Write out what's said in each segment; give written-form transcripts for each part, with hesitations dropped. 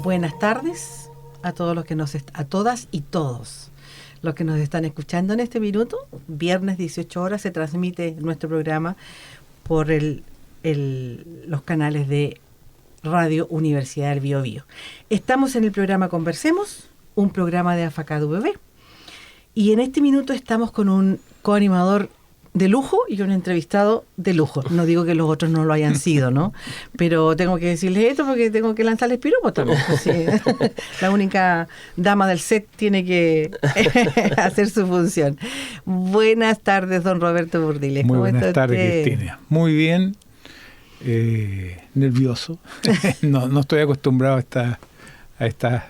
Buenas tardes a todos los que a todas y todos los que nos están escuchando en este minuto. Viernes 18 horas se transmite nuestro programa por los canales de Radio Universidad del Biobío. Estamos en el programa Conversemos, un programa de AFACADUBB, y en este minuto estamos con un coanimador de lujo y un entrevistado de lujo. No digo que los otros no lo hayan sido, ¿no? Pero tengo que decirles esto porque tengo que lanzarles piropos también. Sí. La única dama del set tiene que hacer su función. Buenas tardes, don Roberto Burdiles. Muy buenas tardes, Cristina. Muy bien. Nervioso. No estoy acostumbrado a este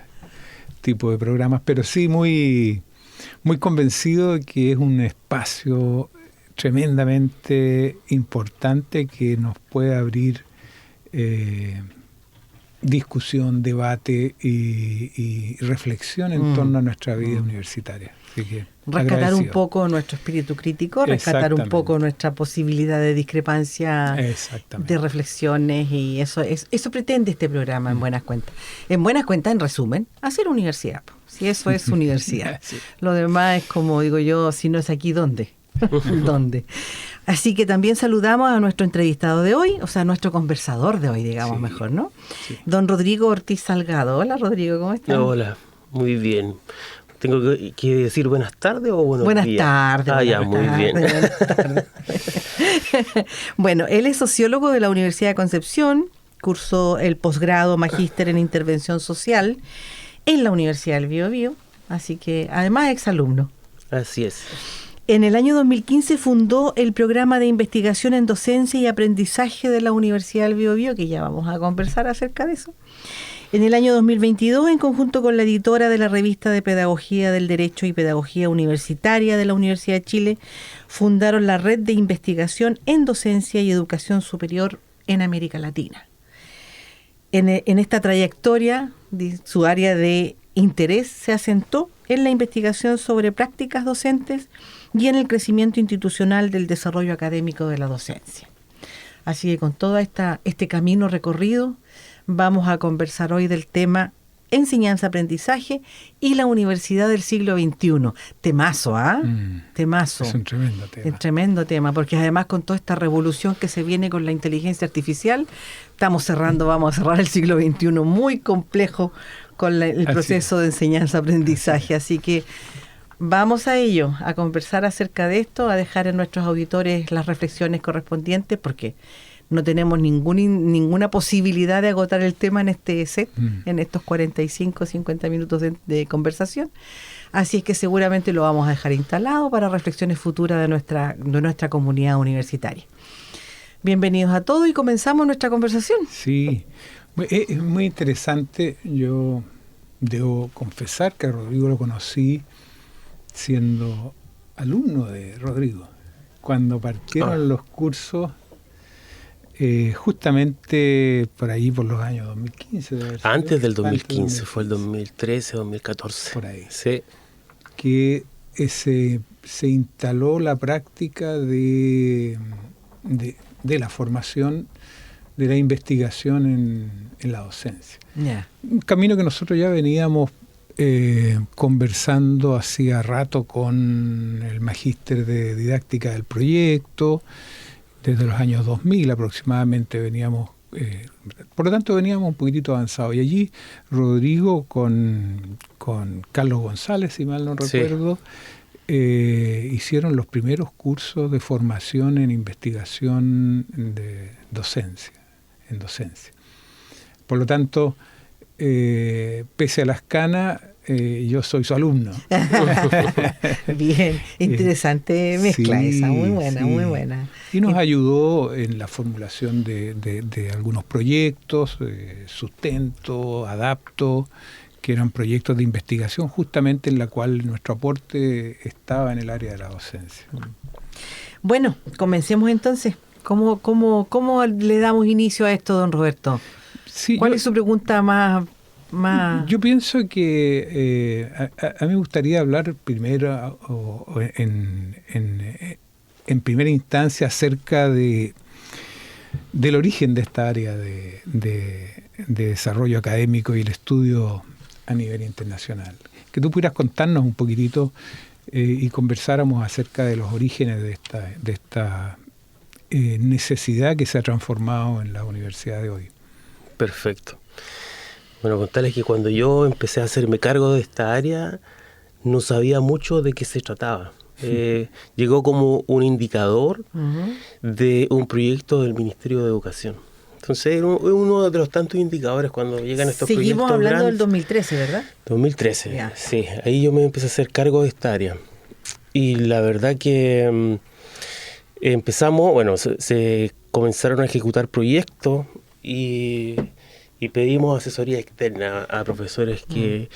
tipo de programas, pero sí muy, muy convencido de que es un espacio tremendamente importante que nos puede abrir discusión, debate y reflexión en torno a nuestra vida universitaria. Así que rescatar agradecido. Un poco nuestro espíritu crítico, rescatar un poco nuestra posibilidad de discrepancia, de reflexiones, y eso pretende este programa en buenas cuentas. En buenas cuentas, en resumen, hacer universidad. Si eso es universidad. Sí. Lo demás es, como digo yo, si no es aquí, ¿dónde? ¿Dónde? Así que también saludamos a nuestro entrevistado de hoy, o sea, nuestro conversador de hoy, digamos, mejor, ¿no? Sí. Don Rodrigo Ortiz Salgado. Hola, Rodrigo, ¿cómo estás? Hola, muy bien. ¿Tengo que decir buenas tardes o buenos días? Buenas tardes. Muy bien. Buenas tardes. Bueno, él es sociólogo de la Universidad de Concepción, cursó el posgrado magíster en intervención social en la Universidad del Biobío, así que además exalumno. Así es. En el año 2015 fundó el programa de investigación en docencia y aprendizaje de la Universidad del Biobío, que ya vamos a conversar acerca de eso. En el año 2022, en conjunto con la editora de la revista de Pedagogía del Derecho y Pedagogía Universitaria de la Universidad de Chile, fundaron la Red de Investigación en Docencia y Educación Superior en América Latina. En esta trayectoria, su área de interés se asentó en la investigación sobre prácticas docentes y en el crecimiento institucional del desarrollo académico de la docencia. Así que con todo este camino recorrido, vamos a conversar hoy del tema enseñanza-aprendizaje y la universidad del siglo XXI. Temazo, ¿ah? Temazo. Es un tremendo tema. Un tremendo tema, porque además con toda esta revolución que se viene con la inteligencia artificial, vamos a cerrar el siglo XXI muy complejo con el proceso de enseñanza-aprendizaje. Así que vamos a ello, a conversar acerca de esto, a dejar en nuestros auditores las reflexiones correspondientes, porque no tenemos ninguna posibilidad de agotar el tema en este set, en estos 45, 50 minutos de conversación. Así es que seguramente lo vamos a dejar instalado para reflexiones futuras de nuestra comunidad universitaria. Bienvenidos a todos y comenzamos nuestra conversación. Sí, es muy interesante. Yo debo confesar que a Rodrigo lo conocí siendo alumno de Rodrigo. Cuando partieron los cursos, justamente por ahí, por los años 2015. Antes del 2015, fue el 2013, 2014. Por ahí. Sí. Que se instaló la práctica de la formación, de la investigación en la docencia. Yeah. Un camino que nosotros ya veníamos conversando hacía rato con el magíster de didáctica del proyecto. Desde los años 2000 aproximadamente veníamos, por lo tanto veníamos un poquitito avanzados. Y allí Rodrigo con Carlos González, si mal no recuerdo, hicieron los primeros cursos de formación en investigación de docencia, en docencia. Por lo tanto, pese a las canas, yo soy su alumno. Bien, interesante mezcla esa, muy buena, sí. Muy buena. Y nos ayudó en la formulación de algunos proyectos, Sustento, Adapto, que eran proyectos de investigación justamente en la cual nuestro aporte estaba en el área de la docencia. Bueno, comencemos entonces. ¿Cómo le damos inicio a esto, don Roberto? Sí, ¿Cuál es su pregunta más? Yo pienso que a mí me gustaría hablar primero en primera instancia acerca del origen de esta área de desarrollo académico y el estudio a nivel internacional. Que tú pudieras contarnos un poquitito y conversáramos acerca de los orígenes de esta necesidad que se ha transformado en la universidad de hoy. Perfecto. Bueno, contarles que cuando yo empecé a hacerme cargo de esta área, no sabía mucho de qué se trataba. Llegó como un indicador de un proyecto del Ministerio de Educación. Entonces, es uno de los tantos indicadores cuando llegan estos proyectos. Seguimos hablando grandes. del 2013, ¿verdad? 2013, Ya. sí. Ahí yo me empecé a hacer cargo de esta área. Y la verdad que empezamos, bueno, se comenzaron a ejecutar proyectos y pedimos asesoría externa a profesores que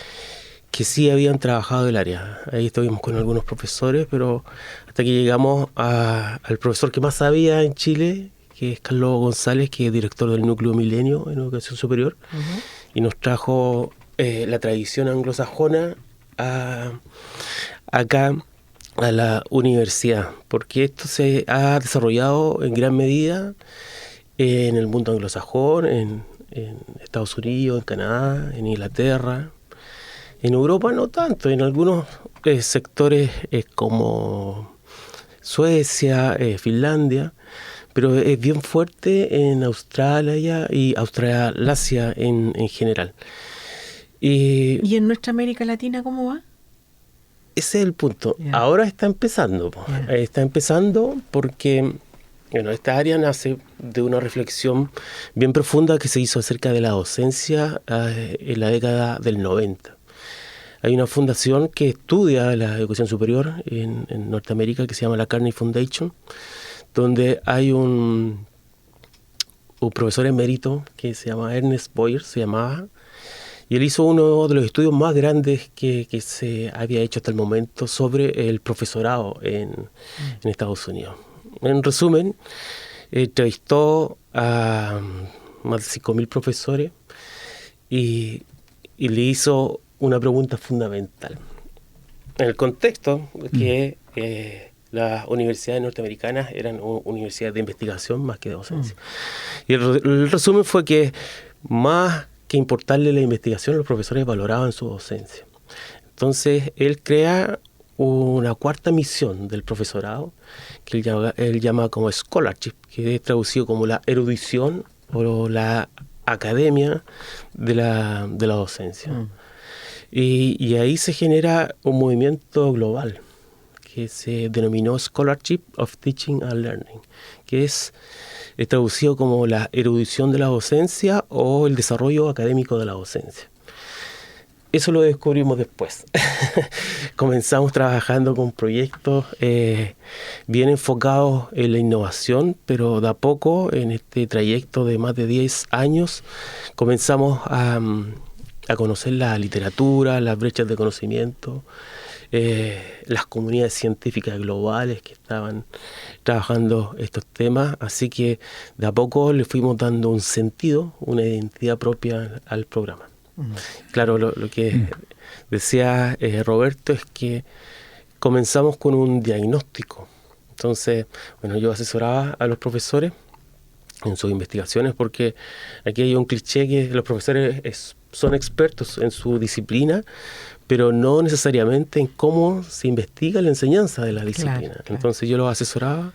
sí habían trabajado el área. Ahí estuvimos con algunos profesores, pero hasta que llegamos al profesor que más sabía en Chile, que es Carlos González, que es director del Núcleo Milenio en Educación Superior, y nos trajo la tradición anglosajona acá a la universidad, porque esto se ha desarrollado en gran medida en el mundo anglosajón, en Estados Unidos, en Canadá, en Inglaterra. En Europa no tanto, en algunos sectores como Suecia, Finlandia, pero es bien fuerte en Australia y Australasia en general. ¿Y en nuestra América Latina cómo va? Ese es el punto. Yeah. Ahora está empezando. Yeah. Está empezando porque esta área nace de una reflexión bien profunda que se hizo acerca de la docencia en la década del 90. Hay una fundación que estudia la educación superior en Norteamérica que se llama la Carnegie Foundation, donde hay un profesor emérito que se llama Ernest Boyer, se llamaba, y él hizo uno de los estudios más grandes que se había hecho hasta el momento sobre el profesorado en Estados Unidos. En resumen, entrevistó a más de 5.000 profesores y le hizo una pregunta fundamental. En el contexto que las universidades norteamericanas eran universidades de investigación más que de docencia. Y el resumen fue que más que importarle la investigación, los profesores valoraban su docencia. Entonces, él crea una cuarta misión del profesorado, que él llama como scholarship, que es traducido como la erudición o la academia de la docencia. Y ahí se genera un movimiento global que se denominó Scholarship of Teaching and Learning, que es traducido como la erudición de la docencia o el desarrollo académico de la docencia. Eso lo descubrimos después. Comenzamos trabajando con proyectos bien enfocados en la innovación, pero de a poco, en este trayecto de más de 10 años, comenzamos a conocer la literatura, las brechas de conocimiento, las comunidades científicas globales que estaban trabajando estos temas, así que de a poco le fuimos dando un sentido, una identidad propia al programa. Claro, lo que decía Roberto es que comenzamos con un diagnóstico. Entonces, bueno, yo asesoraba a los profesores en sus investigaciones porque aquí hay un cliché que los profesores son expertos en su disciplina, pero no necesariamente en cómo se investiga la enseñanza de la disciplina. Claro. Entonces yo los asesoraba,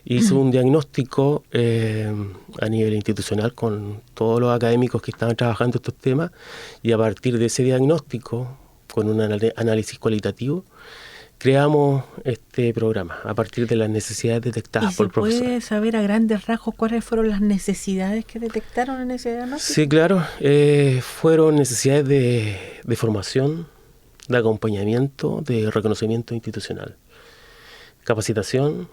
hice un diagnóstico a nivel institucional con todos los académicos que estaban trabajando estos temas, y a partir de ese diagnóstico, con un análisis cualitativo, creamos este programa a partir de las necesidades detectadas por el profesor. ¿Y se puede saber a grandes rasgos cuáles fueron las necesidades que detectaron en ese diagnóstico? Sí, claro. Fueron necesidades de formación, de acompañamiento, de reconocimiento institucional. Capacitación,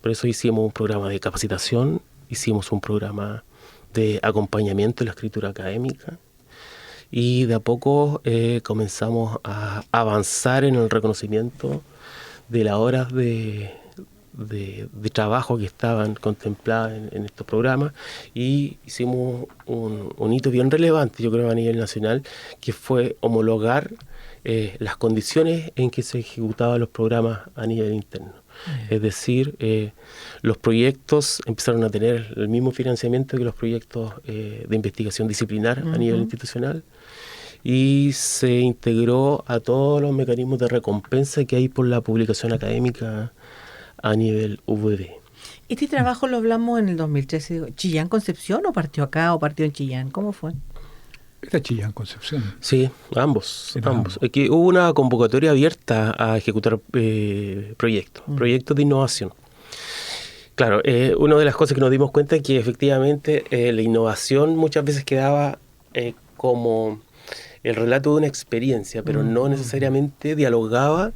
por eso hicimos un programa de capacitación, hicimos un programa de acompañamiento en la escritura académica, y de a poco comenzamos a avanzar en el reconocimiento de las horas de trabajo que estaban contempladas en estos programas, y hicimos un hito bien relevante, yo creo, a nivel nacional, que fue homologar las condiciones en que se ejecutaban los programas a nivel interno. Es decir, los proyectos empezaron a tener el mismo financiamiento que los proyectos de investigación disciplinar a nivel institucional, y se integró a todos los mecanismos de recompensa que hay por la publicación académica a nivel UVB. Este trabajo lo hablamos en el 2013. ¿Chillán Concepción o partió acá o partió en Chillán? ¿Cómo fue? Era Chillán Concepción. Sí, ambos. Aquí hubo una convocatoria abierta a ejecutar proyectos de innovación. Claro, una de las cosas que nos dimos cuenta es que efectivamente la innovación muchas veces quedaba como el relato de una experiencia, pero no necesariamente dialogaba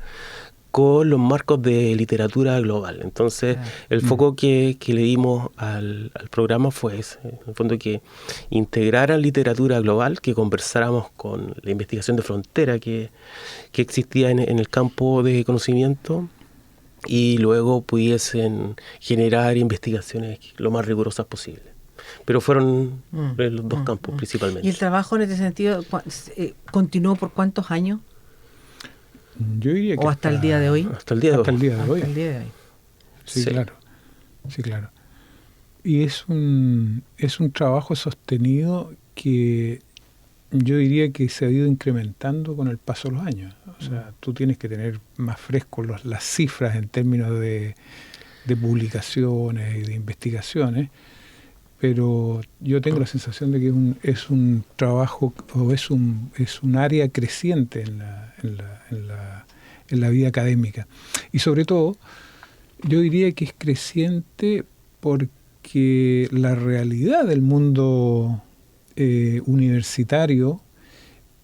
con los marcos de literatura global. Entonces, el foco que le dimos al programa fue ese, en el fondo, que integraran literatura global, que conversáramos con la investigación de frontera que existía en el campo de conocimiento, y luego pudiesen generar investigaciones lo más rigurosas posible. Pero fueron los dos campos principalmente. ¿Y el trabajo en ese sentido continuó por cuántos años? Yo diría que ¿O hasta el día de hoy? Hasta el día de hoy. Sí, claro. Y es un trabajo sostenido que yo diría que se ha ido incrementando con el paso de los años. O sea, tú tienes que tener más fresco las cifras en términos de publicaciones y de investigaciones, pero yo tengo la sensación de que es un trabajo, o es un área creciente en la vida académica. Y sobre todo, yo diría que es creciente porque la realidad del mundo universitario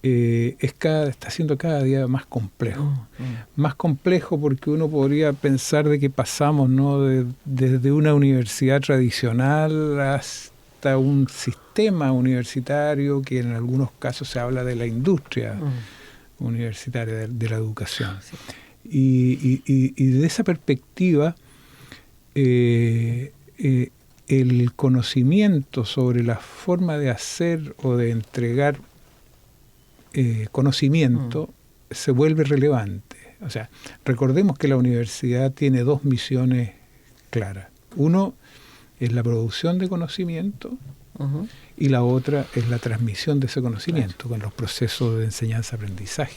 está siendo cada día más complejo. Más complejo porque uno podría pensar de que pasamos, ¿no?, desde una universidad tradicional hasta un sistema universitario que en algunos casos se habla de la industria universitaria, de la educación. Sí. Y de esa perspectiva, el conocimiento sobre la forma de hacer o de entregar conocimiento se vuelve relevante. O sea, recordemos que la universidad tiene dos misiones claras. Uno es la producción de conocimiento y la otra es la transmisión de ese conocimiento con los procesos de enseñanza-aprendizaje.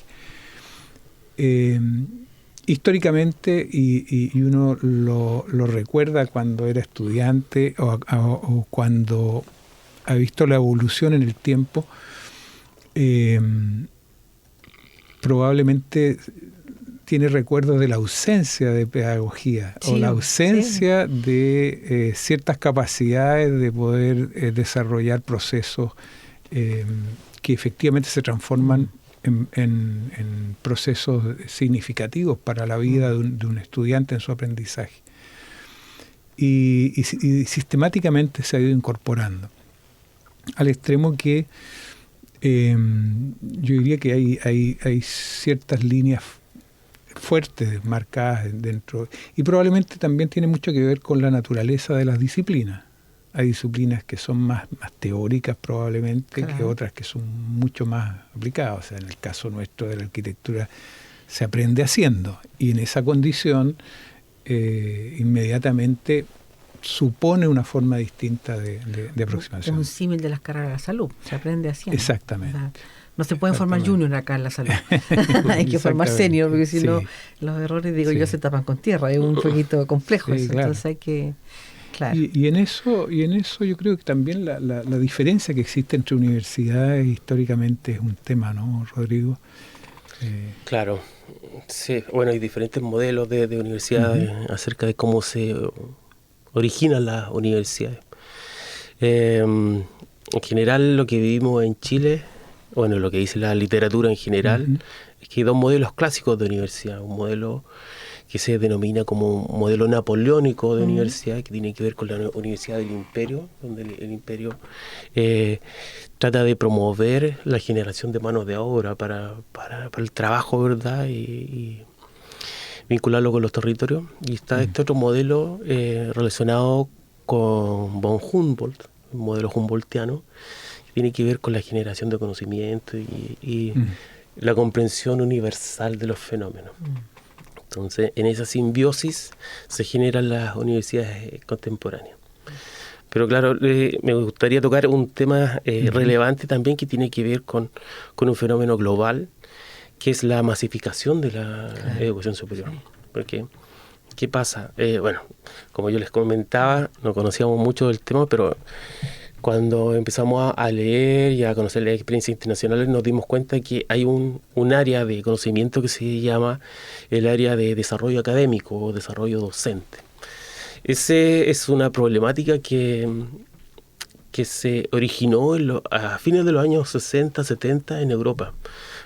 Históricamente, y uno lo recuerda cuando era estudiante o cuando ha visto la evolución en el tiempo, probablemente tiene recuerdos de la ausencia de pedagogía, o la ausencia de ciertas capacidades de poder desarrollar procesos que efectivamente se transforman en procesos significativos para la vida de un estudiante en su aprendizaje. Y sistemáticamente se ha ido incorporando, al extremo que yo diría que hay ciertas líneas fuertes marcadas dentro, y probablemente también tiene mucho que ver con la naturaleza de las disciplinas. Hay disciplinas que son más teóricas probablemente, claro, que otras que son mucho más aplicadas. O sea, en el caso nuestro de la arquitectura se aprende haciendo, y en esa condición inmediatamente supone una forma distinta de aproximación. Un símil de las carreras de la salud, se aprende haciendo. Exactamente. ¿Verdad? No se pueden formar junior acá en la salud. Hay que formar senior, porque si no, los errores, yo, se tapan con tierra. Es un poquito complejo eso. Claro. Entonces hay que... Claro. Y en eso yo creo que también la diferencia que existe entre universidades históricamente es un tema, ¿no, Rodrigo? Claro. Sí, bueno, hay diferentes modelos de universidades acerca de cómo se originan las universidades. En general, lo que vivimos en Chile, bueno, lo que dice la literatura en general, es que hay dos modelos clásicos de universidad. Un modelo que se denomina como un modelo napoleónico de universidad, que tiene que ver con la Universidad del Imperio, donde el Imperio trata de promover la generación de manos de obra para el trabajo, ¿verdad?, y vincularlo con los territorios. Y está este otro modelo relacionado con von Humboldt, un modelo humboldtiano, que tiene que ver con la generación de conocimiento y la comprensión universal de los fenómenos. Entonces, en esa simbiosis se generan las universidades contemporáneas. Pero claro, me gustaría tocar un tema relevante también que tiene que ver con un fenómeno global, que es la masificación de la educación superior. Sí. Porque, ¿qué pasa? Bueno, como yo les comentaba, no conocíamos mucho del tema, pero cuando empezamos a leer y a conocer las experiencias internacionales nos dimos cuenta que hay un área de conocimiento que se llama el área de desarrollo académico o desarrollo docente. Ese es una problemática que se originó a fines de los años 60, 70 en Europa,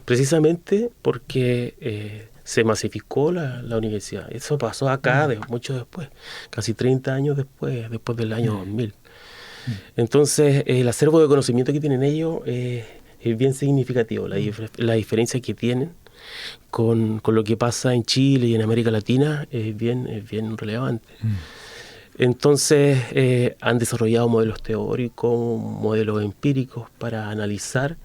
precisamente porque se masificó la universidad. Eso pasó acá mucho después, casi 30 años después del año 2000. Entonces, el acervo de conocimiento que tienen ellos es bien significativo, la diferencia que tienen con lo que pasa en Chile y en América Latina es bien relevante. Entonces, han desarrollado modelos teóricos, modelos empíricos para analizar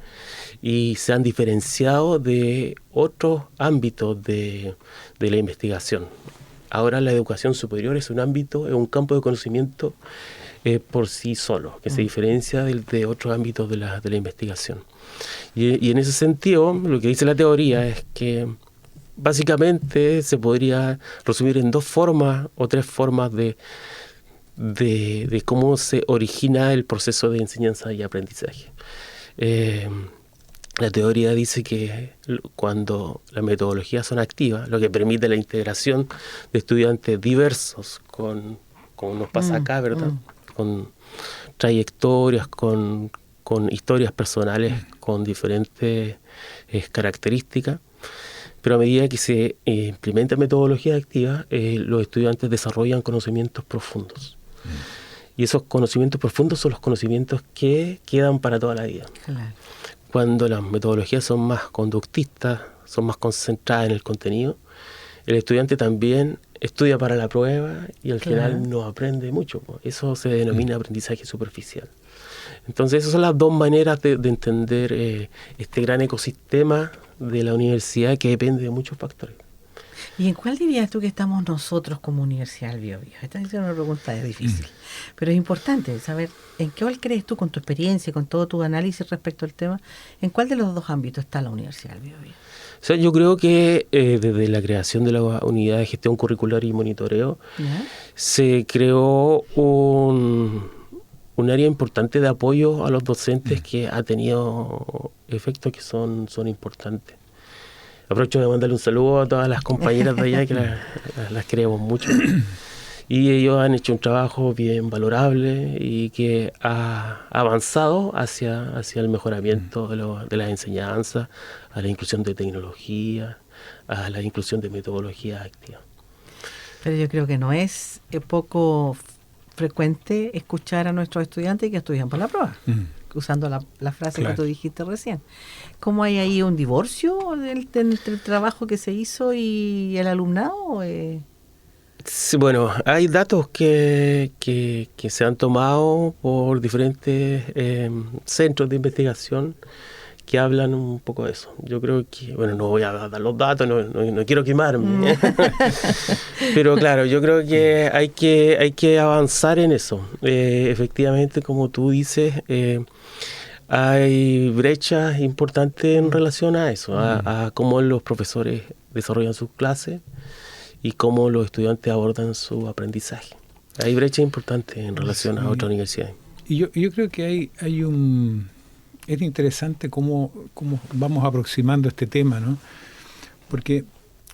y se han diferenciado de otros ámbitos de la investigación. Ahora la educación superior es un campo de conocimiento por sí solo, que se diferencia de otros ámbitos de la investigación. Y en ese sentido, lo que dice la teoría es que básicamente se podría resumir en 2 formas o 3 formas de cómo se origina el proceso de enseñanza y aprendizaje. La teoría dice que cuando las metodologías son activas, lo que permite la integración de estudiantes diversos como nos pasa acá, ¿verdad? Con trayectorias, con historias personales, con diferentes características, pero a medida que se implementan metodologías activas, los estudiantes desarrollan conocimientos profundos. Y esos conocimientos profundos son los conocimientos que quedan para toda la vida. Claro. Cuando las metodologías son más conductistas, son más concentradas en el contenido, el estudiante también estudia para la prueba y al final no aprende mucho. Eso se denomina aprendizaje superficial. Entonces, esas son las 2 maneras de entender este gran ecosistema de la universidad que depende de muchos factores. ¿Y en cuál dirías tú que estamos nosotros como Universidad del Biobío? Esta es una pregunta difícil, pero es importante saber en qué crees tú, con tu experiencia, con todo tu análisis respecto al tema, en cuál de los 2 ámbitos está la Universidad del Biobío. O sea, yo creo que desde la creación de la unidad de gestión curricular y monitoreo se creó un área importante de apoyo a los docentes que ha tenido efectos que son importantes. Aprovecho de mandarle un saludo a todas las compañeras de allá que las queremos mucho. Y ellos han hecho un trabajo bien valorable y que ha avanzado hacia el mejoramiento de las enseñanzas, a la inclusión de tecnología, a la inclusión de metodologías activas. Pero yo creo que no es poco frecuente escuchar a nuestros estudiantes que estudian para la prueba, usando la frase que tú dijiste recién. ¿Cómo hay ahí un divorcio entre el trabajo que se hizo y el alumnado? Sí, bueno, hay datos que se han tomado por diferentes centros de investigación que hablan un poco de eso. Yo creo que, bueno, no voy a dar los datos, no quiero quemarme. Pero claro, yo creo que hay que avanzar en eso. Efectivamente, como tú dices, hay brechas importantes en relación a eso, a cómo los profesores desarrollan sus clases y cómo los estudiantes abordan su aprendizaje. Hay brechas importantes en relación a otras universidades. Y yo creo que hay un... Es interesante cómo vamos aproximando este tema, ¿no? Porque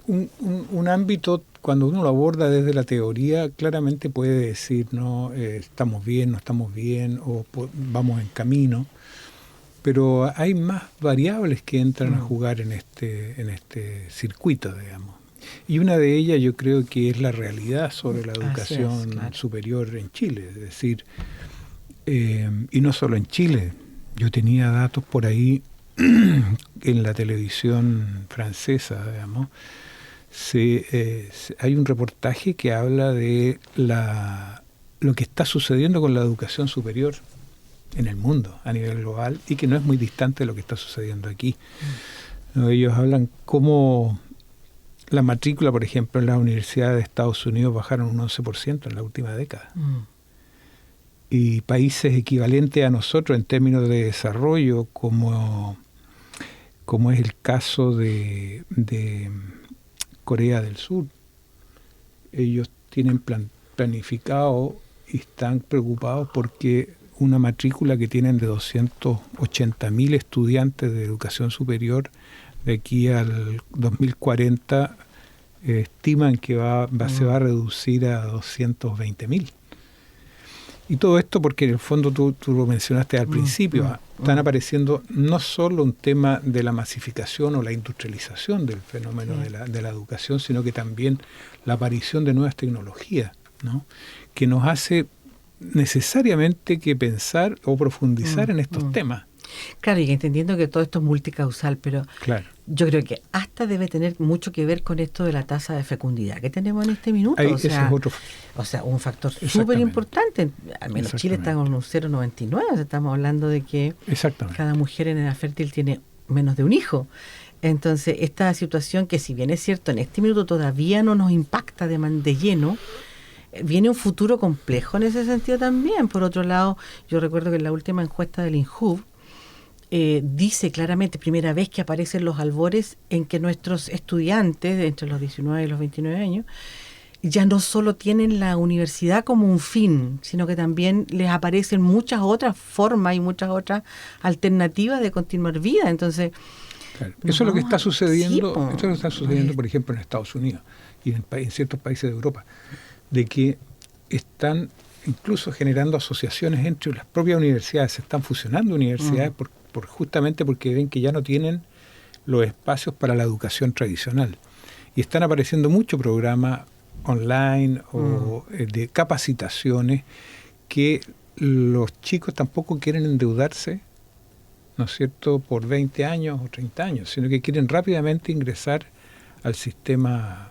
un ámbito, cuando uno lo aborda desde la teoría, claramente puede decir, no, estamos bien, no estamos bien, o vamos en camino. Pero hay más variables que entran a jugar en este circuito, digamos. Y una de ellas yo creo que es la realidad sobre la educación superior en Chile. Es decir, y no solo en Chile. Yo tenía datos por ahí en la televisión francesa, digamos. Hay un reportaje que habla de lo que está sucediendo con la educación superior en el mundo a nivel global y que no es muy distante de lo que está sucediendo aquí. ¿no? Ellos hablan cómo la matrícula, por ejemplo, en las universidades de Estados Unidos bajaron un 11% en la última década. Y países equivalentes a nosotros en términos de desarrollo, como es el caso de Corea del Sur, ellos tienen planificado y están preocupados porque una matrícula que tienen de 280.000 estudiantes de educación superior de aquí al 2040 estiman que se va a reducir a 220.000. Y todo esto porque en el fondo tú lo mencionaste al principio, están apareciendo no solo un tema de la masificación o la industrialización del fenómeno de la educación, sino que también la aparición de nuevas tecnologías, ¿no? Que nos hace necesariamente que pensar o profundizar en estos temas. Claro, y entendiendo que todo esto es multicausal, pero claro, yo creo que hasta debe tener mucho que ver con esto de la tasa de fecundidad que tenemos en este minuto. Ese es otro. O sea, un factor súper importante. Al menos Chile está con un 0,99. O sea, estamos hablando de que cada mujer en edad fértil tiene menos de un hijo. Entonces, esta situación que, si bien es cierto, en este minuto todavía no nos impacta de lleno, viene un futuro complejo en ese sentido también. Por otro lado, yo recuerdo que en la última encuesta del INJUV dice claramente, primera vez que aparecen los albores en que nuestros estudiantes, entre los 19 y los 29 años, ya no solo tienen la universidad como un fin, sino que también les aparecen muchas otras formas y muchas otras alternativas de continuar vida. Entonces, claro, eso es lo que está sucediendo, esto es lo que está sucediendo, por ejemplo, en Estados Unidos y en ciertos países de Europa, de que están incluso generando asociaciones entre las propias universidades, se están fusionando universidades justamente porque ven que ya no tienen los espacios para la educación tradicional. Y están apareciendo muchos programas online o de capacitaciones que los chicos tampoco quieren endeudarse, ¿no es cierto?, por 20 años o 30 años, sino que quieren rápidamente ingresar al sistema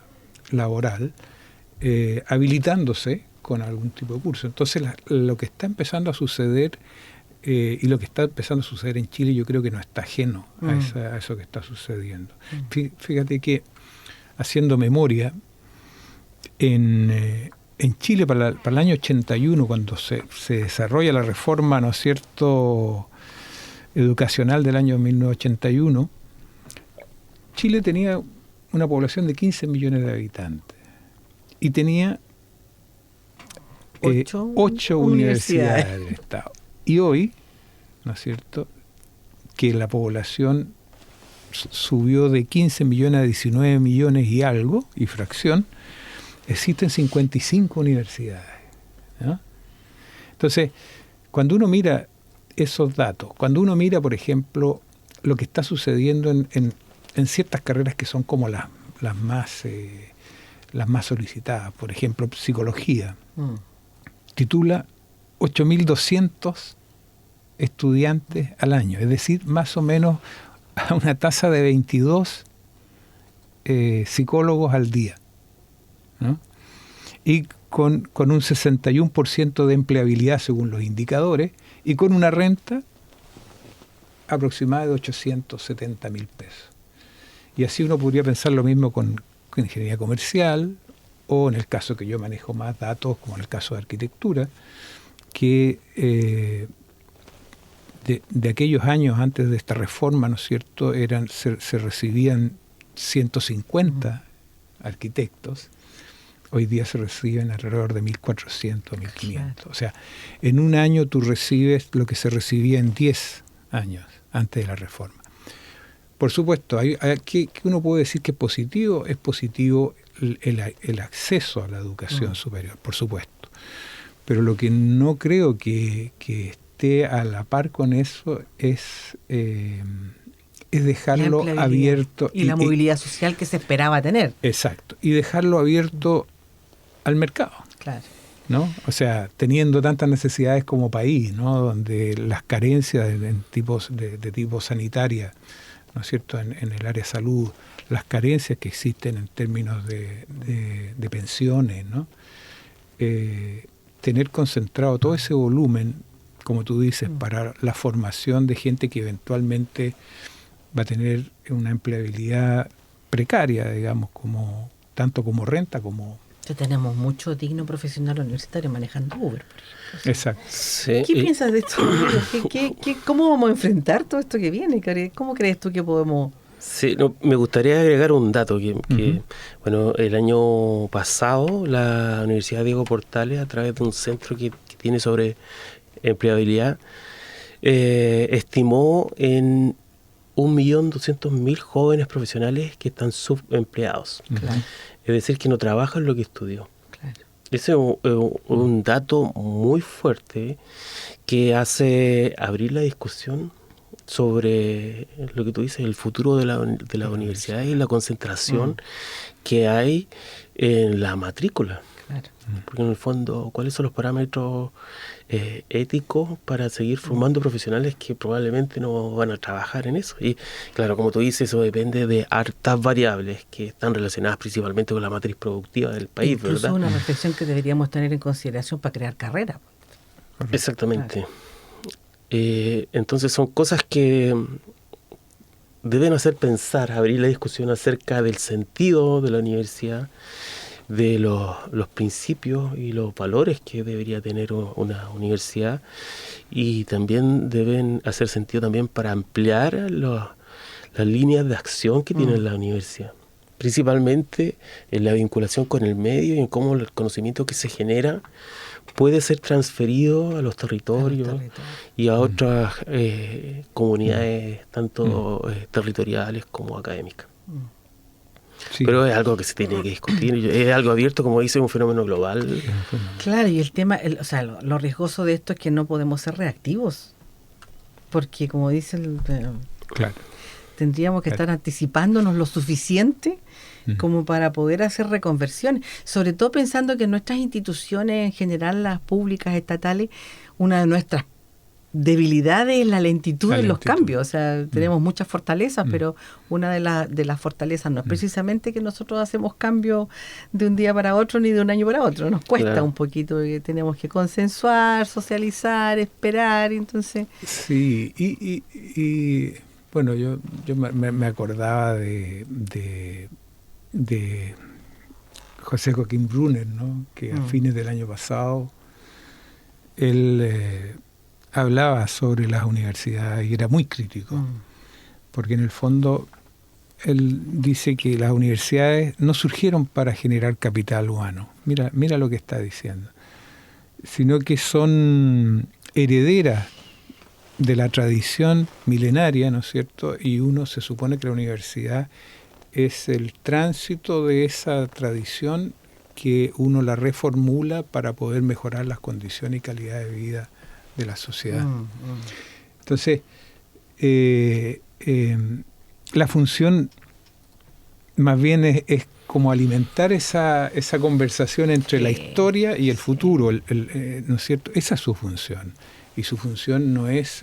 laboral, habilitándose con algún tipo de curso. Entonces, lo que está empezando a suceder y lo que está empezando a suceder en Chile, yo creo que no está ajeno a eso que está sucediendo. Fíjate que, haciendo memoria, en Chile para el año 81, cuando se desarrolla la reforma, ¿no es cierto?, educacional del año 1981, Chile tenía una población de 15 millones de habitantes y tenía 8 universidades del Estado. Y hoy, ¿no es cierto?, que la población subió de 15 millones a 19 millones y algo, y fracción, existen 55 universidades, ¿no? Entonces, cuando uno mira esos datos, cuando uno mira, por ejemplo, lo que está sucediendo en ciertas carreras que son como las más solicitadas, por ejemplo, psicología, titula 8.200 estudiantes al año, es decir, más o menos a una tasa de 22 psicólogos al día, ¿no? Y con un 61% de empleabilidad según los indicadores y con una renta aproximada de 870.000 pesos. Y así uno podría pensar lo mismo con ingeniería comercial o en el caso que yo manejo más datos, como en el caso de arquitectura, que de aquellos años antes de esta reforma, ¿no es cierto?, se recibían 150 arquitectos. Hoy día se reciben alrededor de 1.400, 1.500. Claro. O sea, en un año tú recibes lo que se recibía en 10 años antes de la reforma. Por supuesto, ¿qué uno puede decir que es positivo? Es positivo el acceso a la educación superior, por supuesto. Pero lo que no creo que esté a la par con eso es dejarlo abierto. Y la movilidad social que se esperaba tener. Exacto. Y dejarlo abierto al mercado. Claro. ¿No? O sea, teniendo tantas necesidades como país, ¿no?, donde las carencias de tipo sanitaria, ¿no es cierto?, en el área de salud, las carencias que existen en términos de pensiones, ¿no? Tener concentrado todo ese volumen, como tú dices, para la formación de gente que eventualmente va a tener una empleabilidad precaria, digamos, tanto como renta como... Tenemos mucho digno profesional universitario manejando Uber, por ejemplo. Exacto. Sí, ¿Qué piensas de esto? ¿Cómo vamos a enfrentar todo esto que viene? ¿Cómo crees tú que podemos...? Sí, me gustaría agregar un dato que bueno, el año pasado la Universidad Diego Portales, a través de un centro que tiene sobre empleabilidad, estimó en 1.200.000 jóvenes profesionales que están subempleados. Claro. Es decir, que no trabajan lo que estudió. Claro. Ese es un dato muy fuerte que hace abrir la discusión sobre lo que tú dices, el futuro de la universidad y la concentración que hay en la matrícula. Claro. Porque en el fondo, ¿cuáles son los parámetros éticos para seguir formando profesionales que probablemente no van a trabajar en eso? Y claro, como tú dices, eso depende de hartas variables que están relacionadas principalmente con la matriz productiva del país, incluso ¿verdad? Una reflexión que deberíamos tener en consideración para crear carreras. Exactamente. Entonces son cosas que deben hacer pensar, abrir la discusión acerca del sentido de la universidad, de los principios y los valores que debería tener una universidad, y también deben hacer sentido también para ampliar las líneas de acción que tiene la universidad, principalmente en la vinculación con el medio y en cómo el conocimiento que se genera puede ser transferido a los territorios y a otras comunidades, tanto territoriales como académicas. Sí. Pero es algo que se tiene que discutir, es algo abierto, como dice, un fenómeno global. Claro, y el tema, lo riesgoso de esto es que no podemos ser reactivos, porque como dice Claro. tendríamos que estar anticipándonos lo suficiente como para poder hacer reconversiones, sobre todo pensando que nuestras instituciones en general, las públicas, estatales, una de nuestras debilidades es la lentitud en los cambios. O sea, tenemos muchas fortalezas, pero una de las fortalezas no es precisamente que nosotros hacemos cambios de un día para otro ni de un año para otro. Nos cuesta un poquito, porque tenemos que consensuar, socializar, esperar, entonces... Sí, y bueno, yo me acordaba de José Joaquín Brunner, ¿no? Que a fines del año pasado él hablaba sobre las universidades y era muy crítico, porque en el fondo él dice que las universidades no surgieron para generar capital humano, mira lo que está diciendo, sino que son herederas de la tradición milenaria, ¿no es cierto? Y uno se supone que la universidad es el tránsito de esa tradición que uno la reformula para poder mejorar las condiciones y calidad de vida de la sociedad. Entonces, la función más bien es como alimentar esa conversación entre la historia y el futuro, ¿no es cierto? Esa es su función. Y su función no es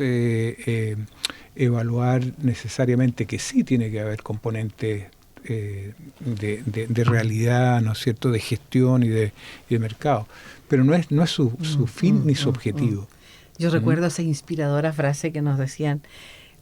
evaluar necesariamente, que sí tiene que haber componentes de realidad, ¿no es cierto?, de gestión y de mercado, pero no es su fin ni su objetivo. Yo recuerdo esa inspiradora frase que nos decían: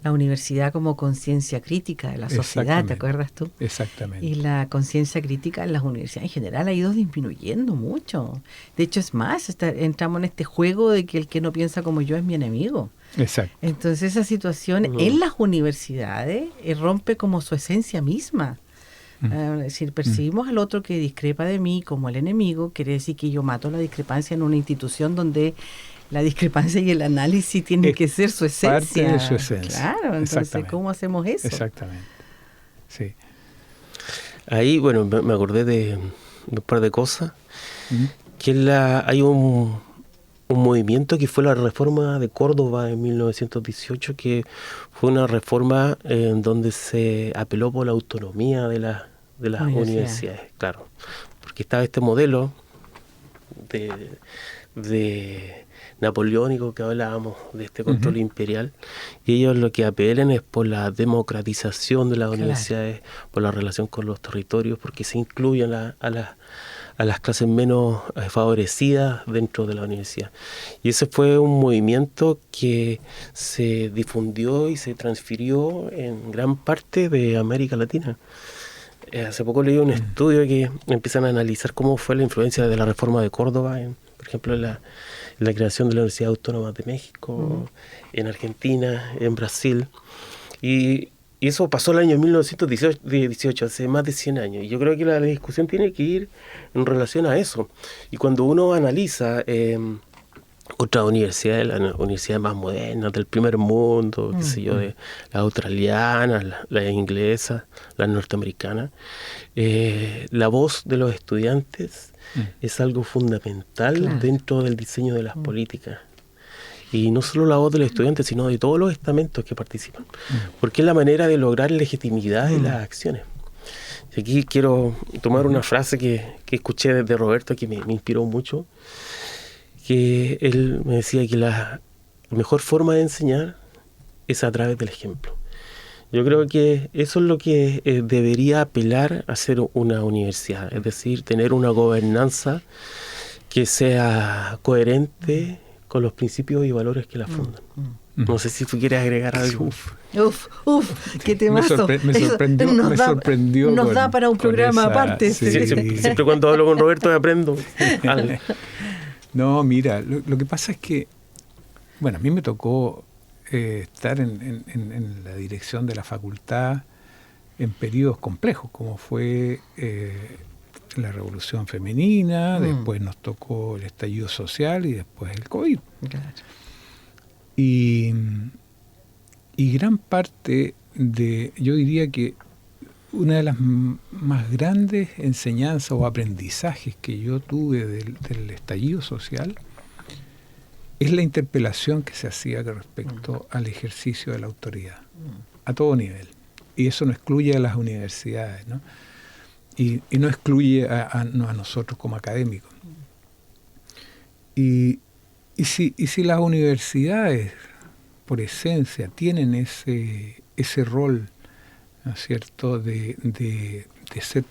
la universidad como conciencia crítica de la sociedad, ¿te acuerdas tú? Exactamente. Y la conciencia crítica en las universidades en general ha ido disminuyendo mucho. De hecho, es más, entramos en este juego de que el que no piensa como yo es mi enemigo. Exacto. Entonces esa situación en las universidades rompe como su esencia misma. Es decir, percibimos al otro que discrepa de mí como el enemigo, quiere decir que yo mato la discrepancia en una institución donde la discrepancia y el análisis tienen que ser su esencia. Parte de su esencia. Claro, entonces, ¿cómo hacemos eso? Exactamente, sí. Ahí, bueno, me acordé de un par de cosas. Que hay un movimiento que fue la reforma de Córdoba en 1918, que fue una reforma en donde se apeló por la autonomía de las universidades. Claro, porque estaba este modelo de napoleónico que hablábamos, de este control imperial, y ellos lo que apelan es por la democratización de las universidades, por la relación con los territorios, porque se incluyen a a las clases menos favorecidas dentro de la universidad. Y ese fue un movimiento que se difundió y se transfirió en gran parte de América Latina. Hace poco leí un estudio que empiezan a analizar cómo fue la influencia de la reforma de Córdoba, por ejemplo, en la creación de la Universidad Autónoma de México, en Argentina, en Brasil. Y eso pasó el año 1918, hace más de 100 años. Y yo creo que la discusión tiene que ir en relación a eso. Y cuando uno analiza otras universidades, las universidades más modernas del primer mundo, qué sé yo, de las australianas, las inglesas, las norteamericanas, la voz de los estudiantes es algo fundamental dentro del diseño de las políticas. Y no solo la voz de los estudiantes, sino de todos los estamentos que participan. Porque es la manera de lograr legitimidad en las acciones. Y aquí quiero tomar una frase que escuché de Roberto, que me inspiró mucho, que él me decía que la mejor forma de enseñar es a través del ejemplo. Yo creo que eso es lo que debería apelar a ser una universidad, es decir, tener una gobernanza que sea coherente con los principios y valores que la fundan. No sé si tú quieres agregar algo. Qué temazo. Me sorprendió. Nos da para un programa aparte. Sí. Siempre cuando hablo con Roberto aprendo algo. No, mira, lo que pasa es que, bueno, a mí me tocó estar en la dirección de la facultad en periodos complejos, como fue la Revolución Femenina, después nos tocó el estallido social y después el COVID. Claro. Y gran parte yo diría que una de las más grandes enseñanzas o aprendizajes que yo tuve del estallido social es la interpelación que se hacía respecto al ejercicio de la autoridad, a todo nivel. Y eso no excluye a las universidades, ¿no? Y no excluye a nosotros como académicos. Y si las universidades, por esencia, tienen ese rol, ¿no es cierto?, de ser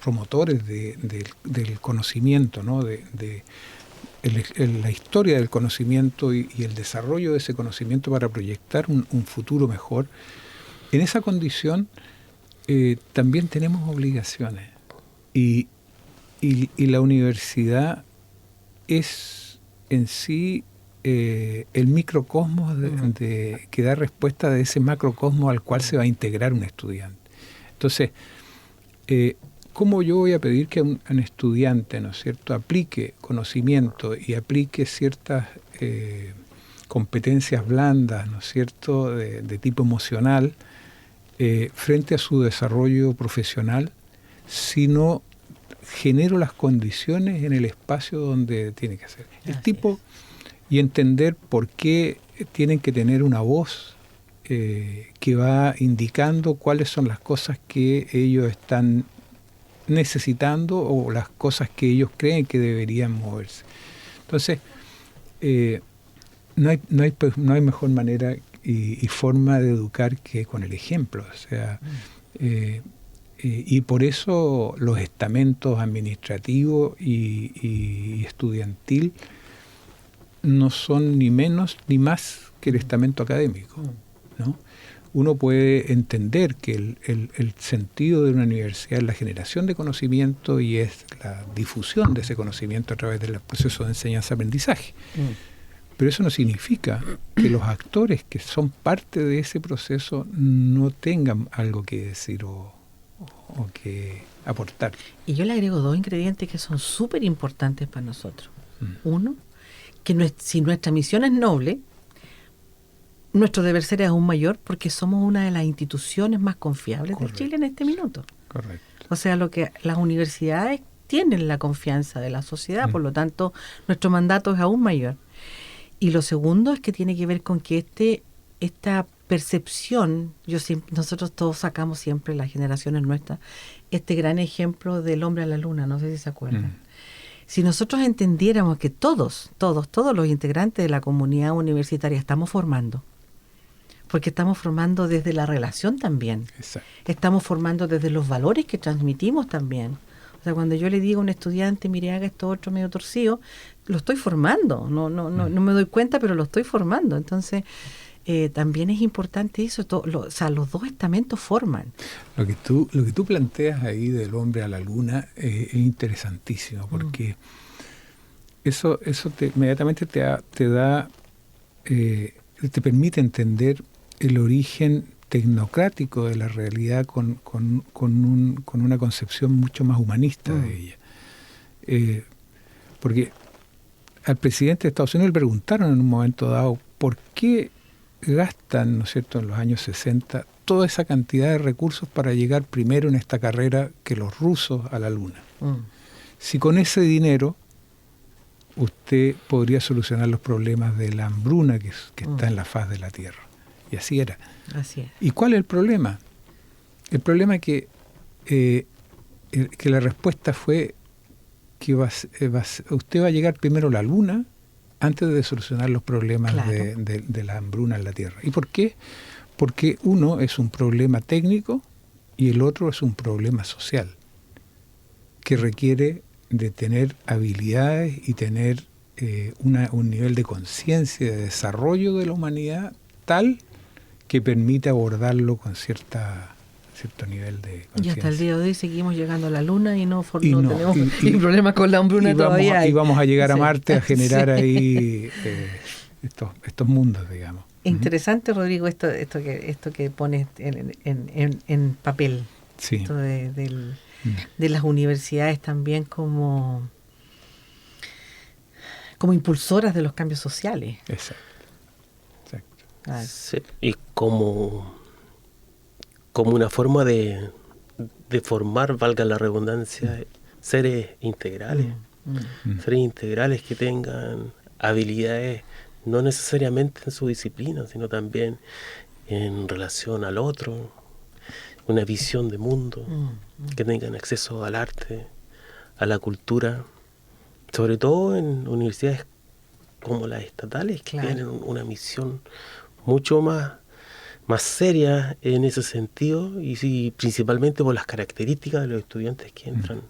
promotores del conocimiento, ¿no?, de la historia del conocimiento y el desarrollo de ese conocimiento para proyectar un futuro mejor, en esa condición también tenemos obligaciones. Y la universidad es en sí el microcosmos que da respuesta de ese macrocosmos al cual se va a integrar un estudiante. Entonces, ¿cómo yo voy a pedir que un estudiante, ¿no es cierto?, aplique conocimiento y aplique ciertas competencias blandas, ¿no es cierto?, de tipo emocional frente a su desarrollo profesional, si no genero las condiciones en el espacio donde tiene que hacer? El tipo, y entender por qué tienen que tener una voz que va indicando cuáles son las cosas que ellos están necesitando o las cosas que ellos creen que deberían moverse. Entonces, no hay mejor manera y forma de educar que con el ejemplo. O sea, y por eso los estamentos administrativos y estudiantil no son ni menos ni más que el estamento académico, ¿no? Uno puede entender que el sentido de una universidad es la generación de conocimiento y es la difusión de ese conocimiento a través del proceso de enseñanza-aprendizaje. Pero eso no significa que los actores que son parte de ese proceso no tengan algo que decir o que aportar. Y yo le agrego 2 ingredientes que son súper importantes para nosotros. Uno, que si nuestra misión es noble, nuestro deber ser es aún mayor porque somos una de las instituciones más confiables de Chile en este minuto. Correcto. O sea, lo que las universidades tienen la confianza de la sociedad, por lo tanto, nuestro mandato es aún mayor. Y lo segundo es que tiene que ver con que esta percepción, nosotros todos sacamos siempre, las generaciones nuestras, este gran ejemplo del hombre a la luna, no sé si se acuerdan. Si nosotros entendiéramos que todos los integrantes de la comunidad universitaria estamos formando, porque estamos formando desde la relación también. Exacto. Estamos formando desde los valores que transmitimos también. O O sea, cuando yo le digo a un estudiante, mire, haga esto otro medio torcido, lo estoy formando. No me doy cuenta, pero lo estoy formando. Entonces, también es importante eso. O sea, los dos estamentos forman. Lo que tú planteas ahí del hombre a la luna es interesantísimo, porque eso inmediatamente te permite entender el origen tecnocrático de la realidad con una concepción mucho más humanista de ella. Porque al presidente de Estados Unidos le preguntaron en un momento dado por qué gastan, ¿no es cierto?, en los años 60 toda esa cantidad de recursos para llegar primero en esta carrera que los rusos a la luna. Si con ese dinero usted podría solucionar los problemas de la hambruna que está en la faz de la Tierra. Y así era. Así es. ¿Y cuál es el problema? El problema es que la respuesta fue que usted va a llegar primero a la Luna antes de solucionar los problemas de la hambruna en la Tierra. ¿Y por qué? Porque uno es un problema técnico y el otro es un problema social que requiere de tener habilidades y tener un nivel de conciencia, de desarrollo de la humanidad tal que permite abordarlo con cierto nivel de conciencia. Y hasta el día de hoy seguimos llegando a la Luna y no tenemos problemas con la hambruna todavía. Y vamos a llegar a Marte a generar ahí estos mundos, digamos. Interesante, Rodrigo, esto que pones en papel. Sí. Esto de las universidades también como impulsoras de los cambios sociales. Exacto. Sí, y como una forma de formar, valga la redundancia, seres integrales. Seres integrales que tengan habilidades no necesariamente en su disciplina, sino también en relación al otro, una visión de mundo, que tengan acceso al arte, a la cultura, sobre todo en universidades como las estatales, que tienen una misión mucho más seria en ese sentido, y principalmente por las características de los estudiantes que entran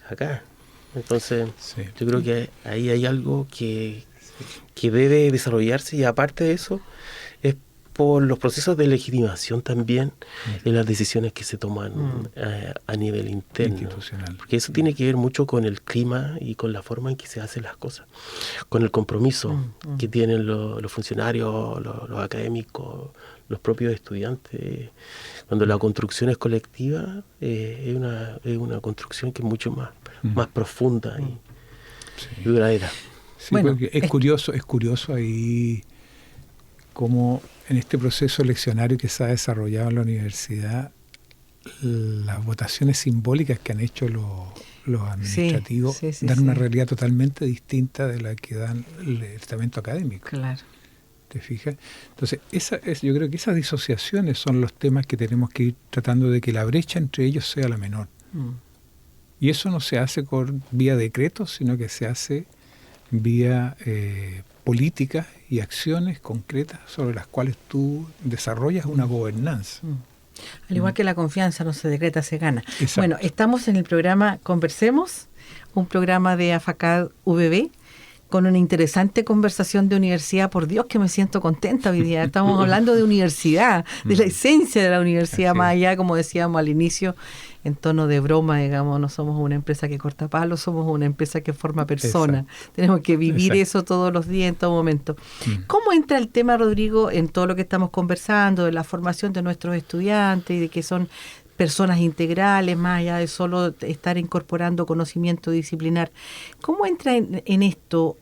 acá. Entonces, yo creo que ahí hay algo que debe desarrollarse, y aparte de eso, es por los procesos de legitimación también en las decisiones que se toman a nivel interno. Institucional. Porque eso tiene que ver mucho con el clima y con la forma en que se hacen las cosas, con el compromiso que tienen los funcionarios, los académicos, los propios estudiantes. Cuando la construcción es colectiva, es una construcción que es mucho más profunda y duradera. Sí, bueno, porque es curioso ahí cómo en este proceso leccionario que se ha desarrollado en la universidad, las votaciones simbólicas que han hecho los administrativos dan una realidad totalmente distinta de la que dan el estamento académico. Claro. ¿Te fijas? Entonces, yo creo que esas disociaciones son los temas que tenemos que ir tratando de que la brecha entre ellos sea la menor. Y eso no se hace vía decretos, sino que se hace vía políticas y acciones concretas sobre las cuales tú desarrollas una gobernanza. Al igual que la confianza no se decreta, se gana. Exacto. Bueno, estamos en el programa Conversemos, un programa de AFACAD VB, con una interesante conversación de universidad. Por Dios que me siento contenta hoy día. Estamos hablando de universidad, de la esencia de la universidad, más allá, como decíamos al inicio, en tono de broma, digamos, no somos una empresa que corta palos, somos una empresa que forma personas. Tenemos que vivir eso todos los días, en todo momento. ¿Cómo entra el tema, Rodrigo, en todo lo que estamos conversando, de la formación de nuestros estudiantes y de que son personas integrales, más allá de solo estar incorporando conocimiento disciplinar? ¿Cómo entra en esto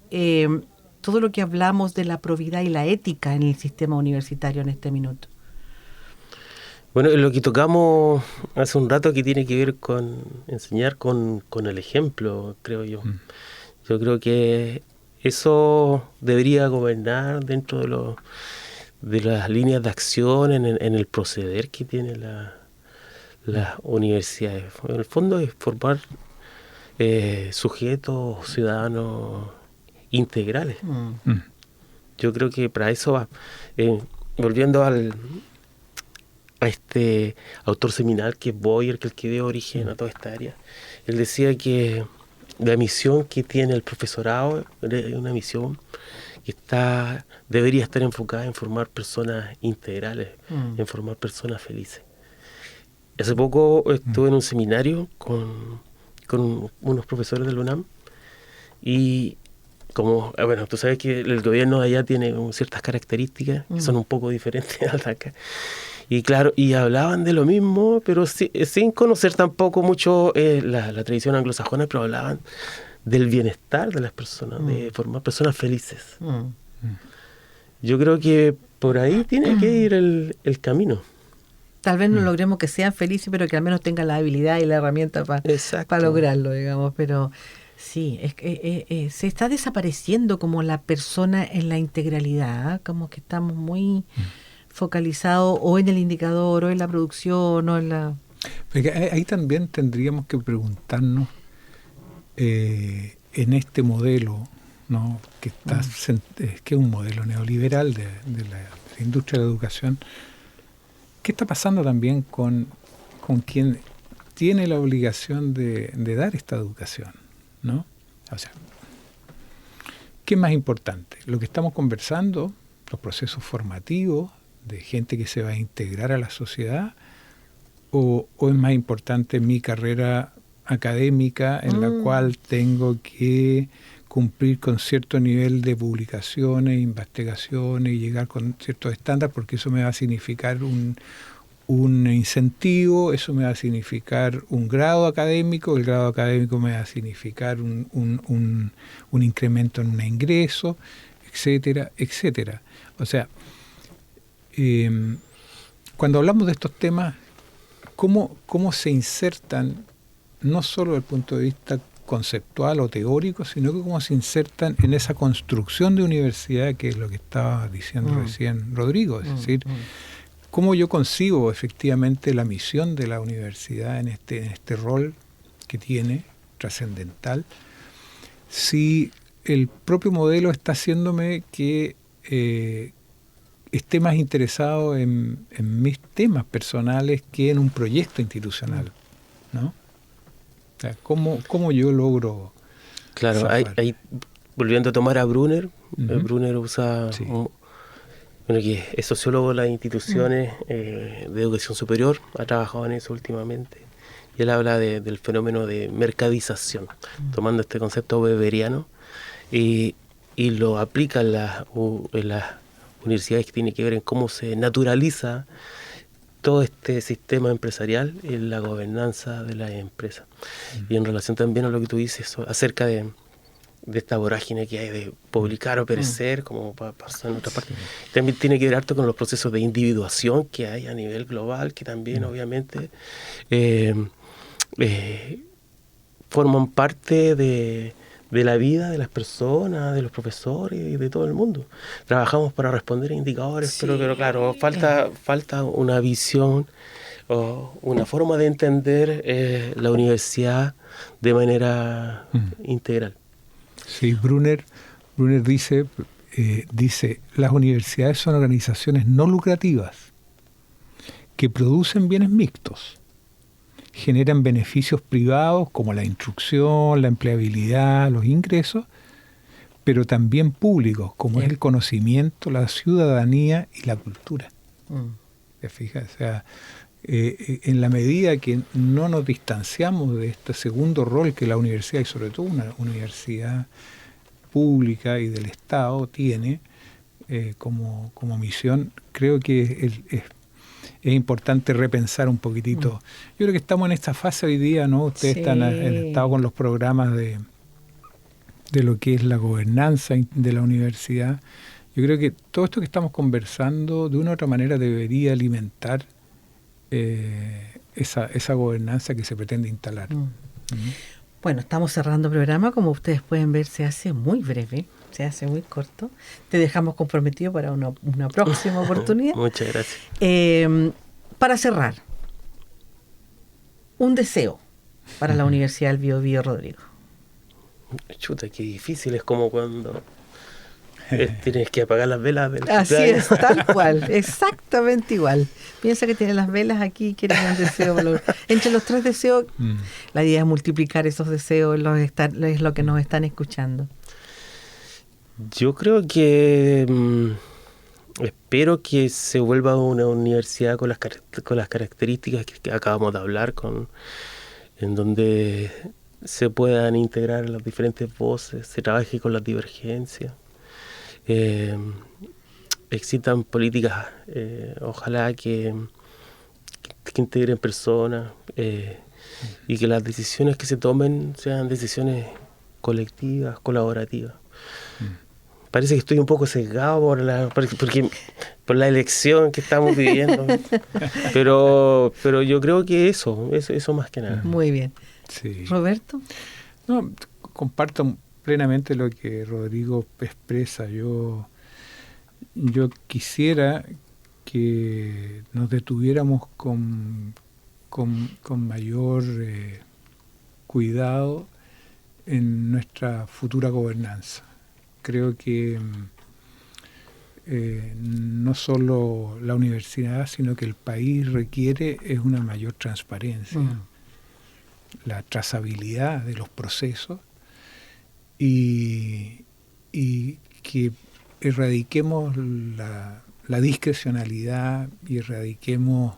todo lo que hablamos de la probidad y la ética en el sistema universitario en este minuto? Bueno, lo que tocamos hace un rato, que tiene que ver con enseñar con el ejemplo, creo yo. Yo creo que eso debería gobernar dentro de las líneas de acción en el proceder que tiene las universidades. En el fondo es formar sujetos, ciudadanos integrales. Yo creo que para eso va. Volviendo al este autor seminal que es Boyer, que es el que dio origen a toda esta área. Él decía que la misión que tiene el profesorado es una misión que debería estar enfocada en formar personas integrales, en formar personas felices. Hace poco estuve en un seminario con unos profesores de la UNAM y bueno, tú sabes que el gobierno de allá tiene ciertas características que son un poco diferentes a las de acá. Y claro, y hablaban de lo mismo, pero sin conocer tampoco mucho la tradición anglosajona, pero hablaban del bienestar de las personas, de formar personas felices. Yo creo que por ahí tiene que ir el camino. Tal vez no logremos que sean felices, pero que al menos tengan la habilidad y la herramienta para lograrlo, digamos. Pero sí, es que se está desapareciendo como la persona en la integralidad, como que estamos muy focalizados o en el indicador, o en la producción, o en la... Porque ahí también tendríamos que preguntarnos en este modelo, ¿no? que es un modelo neoliberal de la industria de la educación. ¿Qué está pasando también con quien tiene la obligación de dar esta educación? ¿No? O sea, ¿qué es más importante? Lo que estamos conversando, los procesos formativos de gente que se va a integrar a la sociedad, o es más importante mi carrera académica en la cual tengo que cumplir con cierto nivel de publicaciones, investigaciones y llegar con ciertos estándares, porque eso me va a significar un incentivo, eso me va a significar un grado académico, el grado académico me va a significar un incremento en un ingreso, etcétera, etcétera. O sea, cuando hablamos de estos temas, ¿cómo se insertan, no solo desde el punto de vista conceptual o teórico, sino que cómo se insertan en esa construcción de universidad, que es lo que estaba diciendo recién Rodrigo? Es decir, cómo yo concibo efectivamente la misión de la universidad en este rol que tiene, trascendental, si el propio modelo está haciéndome que esté más interesado en mis temas personales que en un proyecto institucional, ¿no? O sea, ¿cómo yo logro? Claro, ahí volviendo a tomar a Brunner, Brunner usa, que es sociólogo de las instituciones de educación superior, ha trabajado en eso últimamente, y él habla del fenómeno de mercadización, tomando este concepto weberiano, y lo aplica en las universidades, que tiene que ver en cómo se naturaliza todo este sistema empresarial en la gobernanza de las empresas. Y en relación también a lo que tú dices acerca de esta vorágine que hay de publicar o perecer, como pasa en otra parte, también tiene que ver harto con los procesos de individuación que hay a nivel global, que también obviamente forman parte de la vida de las personas, de los profesores y de todo el mundo. Trabajamos para responder a indicadores, pero claro, falta una visión o una forma de entender la universidad de manera integral. Sí, Brunner dice, las universidades son organizaciones no lucrativas que producen bienes mixtos. Generan beneficios privados como la instrucción, la empleabilidad, los ingresos, pero también públicos como es el conocimiento, la ciudadanía y la cultura. ¿Te fijas? O sea, en la medida que no nos distanciamos de este segundo rol que la universidad, y sobre todo una universidad pública y del Estado, tiene como misión, creo que es importante repensar un poquitito. Yo creo que estamos en esta fase hoy día, ¿no? Ustedes han estado con los programas de lo que es la gobernanza de la universidad. Yo creo que todo esto que estamos conversando, de una u otra manera, debería alimentar esa gobernanza que se pretende instalar. Bueno, estamos cerrando el programa. Como ustedes pueden ver, se hace muy breve, se hace muy corto. Te dejamos comprometido para una próxima oportunidad. Muchas gracias. Para cerrar, un deseo para la Universidad del Biobío, Rodrigo. Chuta, qué difícil. Es como cuando Tienes que apagar las velas del Así cumpleaños. es, tal cual, exactamente igual. Piensa que tiene las velas aquí y quiere un deseo. Entre los 3 deseos, la idea es multiplicar esos deseos, es lo que nos están escuchando. Yo creo que espero que se vuelva una universidad con las características que acabamos de hablar, en donde se puedan integrar las diferentes voces, se trabaje con las divergencias. Existan políticas, ojalá que integren personas y que las decisiones que se tomen sean decisiones colectivas, colaborativas. Parece que estoy un poco sesgado por la elección que estamos viviendo, pero yo creo que eso más que nada. Muy bien. Sí. ¿Roberto? No, comparto plenamente lo que Rodrigo expresa. Yo quisiera que nos detuviéramos con mayor cuidado en nuestra futura gobernanza. Creo que no solo la universidad, sino que el país requiere es una mayor transparencia, la trazabilidad de los procesos y que erradiquemos la discrecionalidad y erradiquemos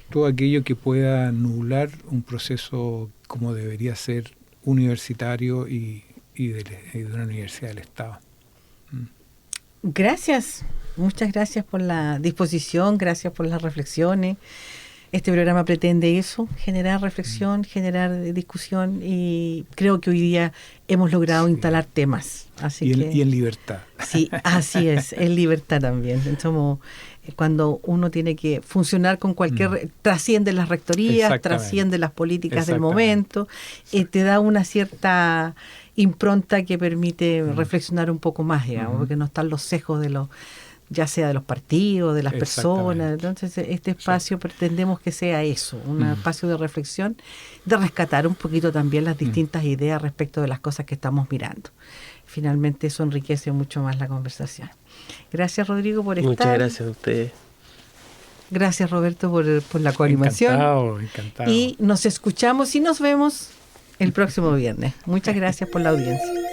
todo aquello que pueda nublar un proceso como debería ser universitario y de una universidad del Estado. Gracias, muchas gracias por la disposición, gracias por las reflexiones. Este programa pretende eso, generar reflexión, generar discusión, y creo que hoy día hemos logrado instalar temas. Así y en libertad. Sí, así es, en libertad también. Somos, cuando uno tiene que funcionar con cualquier... Trasciende las rectorías, trasciende las políticas del momento, te da una cierta impronta que permite reflexionar un poco más, digamos, porque no están los sesgos de los, ya sea de los partidos, de las personas. Entonces, este espacio pretendemos que sea eso, un espacio de reflexión, de rescatar un poquito también las distintas ideas respecto de las cosas que estamos mirando. Finalmente eso enriquece mucho más la conversación. Gracias, Rodrigo, por estar. Muchas gracias a ustedes. Gracias, Roberto, por la coanimación. Encantado. Y nos escuchamos y nos vemos el próximo viernes. Muchas gracias por la audiencia.